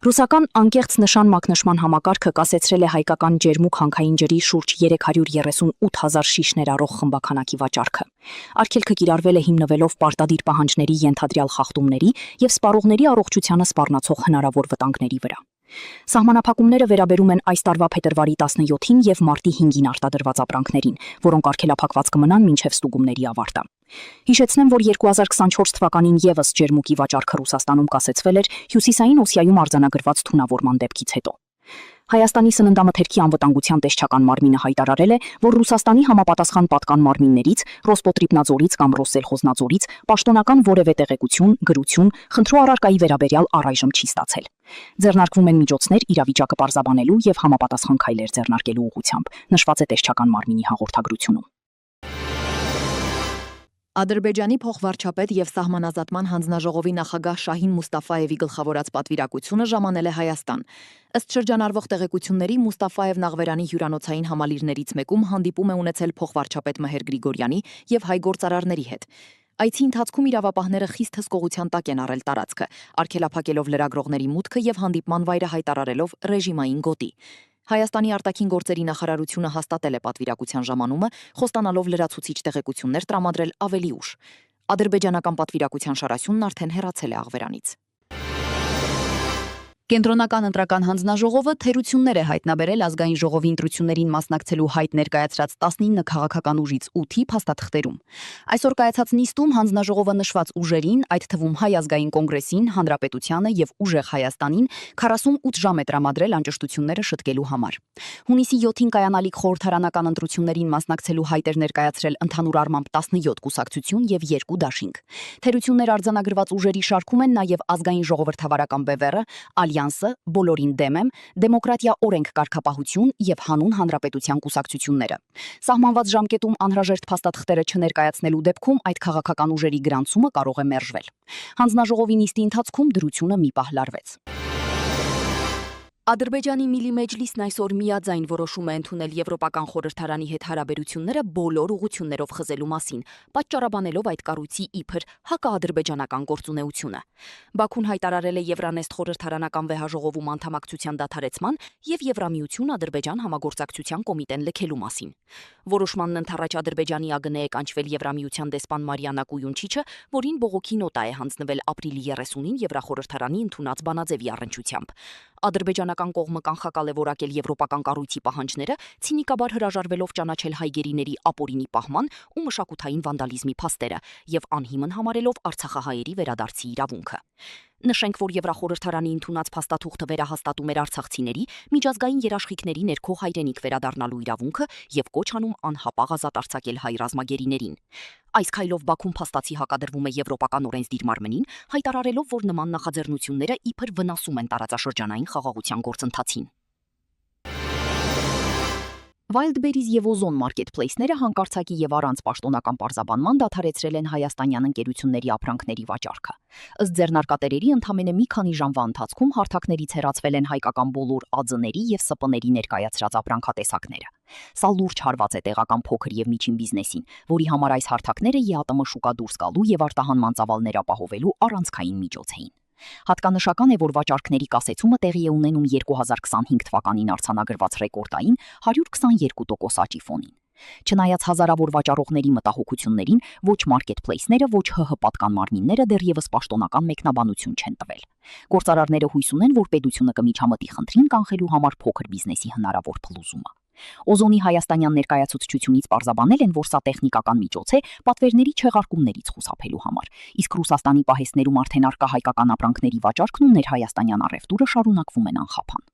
Ռուսական անկեղծ նշան մակնշման համակարգը կասեցրել է հայկական ջերմուկ հանքային ջրի շուրջ 338,000 շիշներ առող խմբաքանակի վաճառքը։ Արգելքը կիրառվել է հիմնվելով պարտադիր պահանջների ենթադրյալ խախտումների եւ սպառողների առողջությանը սպառնացող հնարավոր վտանգների վրա։ Սահմանափակումները վերաբերում են այս տարվա փետրվարի 17-ին եւ մարտի 5-ին արտադրված ապրանքներին, որոնք արգելափակված կմնան մինչեւ ստուգումների ավարտը։ Հիշեցնեմ, որ 2024 թվականին եւս ջերմուկի վաճառքը Ռուսաստանում կասեցվել էր Հյուսիսային Օսիայում արձանագրված թունավորման դեպքից հետո։ Հայաստանի սննդամթերքի անվտանգության տեսչական մարմինը հայտարարել է, որ Ռուսաստանի համապատասխան պատկան մարմիններից Ռոսպոտրիբնաձորից կամ Ռոսսելխոզնաձորից պաշտոնական որևէ տեղեկություն, գրություն, խնդրու առարկայի վերաբերյալ առայժմ չի ստացել։ Ձեռնարկվում են միջոցներ իրավիճակը պարզաբանելու եւ համապատասխան քայլեր ձեռնարկելու ուղղությամբ, նշված է տեսչական մարմինի հաղորդագրությունում։ Ադրբեջանի փոխվարչապետ եւ Սահմանազատման հանձնաժողովի նախագահ Շահին Մուստաֆաևի գլխավորած պատվիրակությունը ժամանել է Հայաստան։ Ըստ շրջանառվող տեղեկությունների Մուստաֆաևն Աղվերանի հյուրանոցային համալիրներից մեկում հանդիպում է ունեցել փոխվարչապետ Մհեր Գրիգորյանի եւ հայ գործարարների հետ։ Այցի ընթացքում իրավապահները խիստ հսկողության տակ են առել տարածքը, արգելափակելով լրագրողների մուտքը եւ հանդիպման վայրը հայտարարելով ռեժիմային գոտի։ Հայաստանի արտաքին գործերի նախարարությունը հաստատել է պատվիրակության ժամանումը, խոստանալով լրացուցիչ տեղեկություններ տրամադրել ավելի ուշ։ Ադրբեջանական պատվիրակության շարասյունն արդեն հեռացել է Աղվերանից։ Կենտրոնական ընտրական հանձնաժողովը թերություններ է հայտնաբերել ազգային ժողովի ընտրություններին մասնակցելու հայտ ներկայացրած 19 քաղաքական ուժից 8-ի փաստաթղթերում։ Այսօր կայացած նիստում հանձնաժողովը նշված ուժերին, այդ թվում Հայ ազգային կոնգրեսին, Հանրապետությանը եւ Ուժեղ Հայաստանին 48 ժամ է տրամադրել անճշտությունները շտկելու համար։ Հունիսի 7-ին կայանալիք խորհրդարանական ընտրություններին մասնակցելու հայտ էր ներկայացրել ընդհանուր առմամբ 17 կուսակցություն եւ 2 դաշինք։ Թերություններ արձանագրված ուժերի շարքում են նաեւ ազգային ժողովրդավարական բևեռը, Ալյանսը, բոլորին դեմ եմ, Դեմոկրատիա օրենք կարգապահություն եւ Հանուն Հանրապետության կուսակցությունները։ Սահմանված ժամկետում անհրաժեշտ փաստաթղթերը չներկայացնելու դեպքում այդ քաղաքական ուժերի գրանցումը կարող է մերժվել։ Հանձնաժողովի նիստի ընթացքում դրությունը մի պահ լարվեց։ Ադրբեջանի Միլի Մեջլիսն այսօր միաձայն որոշում է ընդունել Եվրոպական խորհրդարանի հետ հարաբերությունները բոլոր ուղղություններով խզելու մասին, պատճառաբանելով այդ կառույցի իբր հակաադրբեջանական գործունեությունը։ Բաքուն հայտարարել է Եվրանեստ խորհրդարանական վեհաժողովում անդամակցության դադարեցման եւ Եվրամիություն-Ադրբեջան համագործակցության կոմիտեն լքելու մասին։ Որոշմանն ընդառաջ Ադրբեջանի ԱԳՆ է կանչվել Եվրամիության դեսպան Մարիանա Կույունչիչը, որին բողոքի նոտա է հանձնվել ապրիլի 30-ին Եվրախորհրդարանի ընդունած բանաձևի առնչությամբ։ Ադրբեջանական կողմը կանխակալ է որակել եվրոպական կառույցի պահանջները, ցինիկաբար հրաժարվելով ճանաչել հայ գերիների ապօրինի պահման ու մշակութային վանդալիզմի փաստերը եւ անհիմն համարելով արցախահայերի վերադարձի իրավունքը։ Նշենք, որ Եվրախորհրդարանի ընդունած փաստաթուղթը վերահաստատում էր արցախցիների միջազգային երաշխիքների ներքո հայրենիք վերադառնալու իրավունքը եւ կոչ անում անհապաղ ազատ արձակել հայ ռազմագերիներին։ Այս քայլով Բաքուն փաստացի հակադրվում է եվրոպական օրենսդիր մարմնին, հայտարարելով, որ նման նախաձեռնությունները իբր վնասում են տարածաշրջանային խաղաղության գործընթացին։ Wildberries եւ Ozon marketplace-ները հանկարծակի եւ առանց պաշտոնական պարզաբանման դադարեցրել են հայաստանյան ընկերությունների ապրանքների վաճառքը։ Ըստ ձեռնարկատերերի ընդամենը մի քանի ժամվա ընթացքում հարթակներից հեռացվել են հայկական բոլոր ԱԶ-ների եւ ՍՊ-ների ներկայացրած ապրանքատեսակները։ Սա լուրջ հարված է տեղական փոքր եւ միջին բիզնեսին, որի համար այս հարթակները ԵԱՏՄ շուկա դուրս գալու եւ արտահանման ծավալներ ապահովելու առանցքային միջոց էին։ Հատկանշական է, որ վաճառքների կասեցումը տեղի է ունենում 2025 թվականին արձանագրված ռեկորդային 122% աճի ֆոնին։ Չնայած հազարավոր վաճառողների մտահոգություններին, ոչ մարքեթփլեյսները, ոչ ՀՀ պատկան մարմինները դեռևս պաշտոնական մեկնաբանություն չեն տվել։ Գործարարները հույս ունեն, որ պետությունը կմիջամտի խնդրին կանխելու համար փոքր բիզնեսի հնարավոր փլուզումը։ Օզոնի հայաստանյան ներկայացուցչությունից պարզաբանել են, որ սա տեխնիկական միջոց է պատվերների չեղարկումներից խուսափելու համար, իսկ Ռուսաստանի պահեստներում արդեն արկա հայկական ապրանքների վաճառքն ու ներհայաստանյան առևտուրը շարունակվում են անխափան։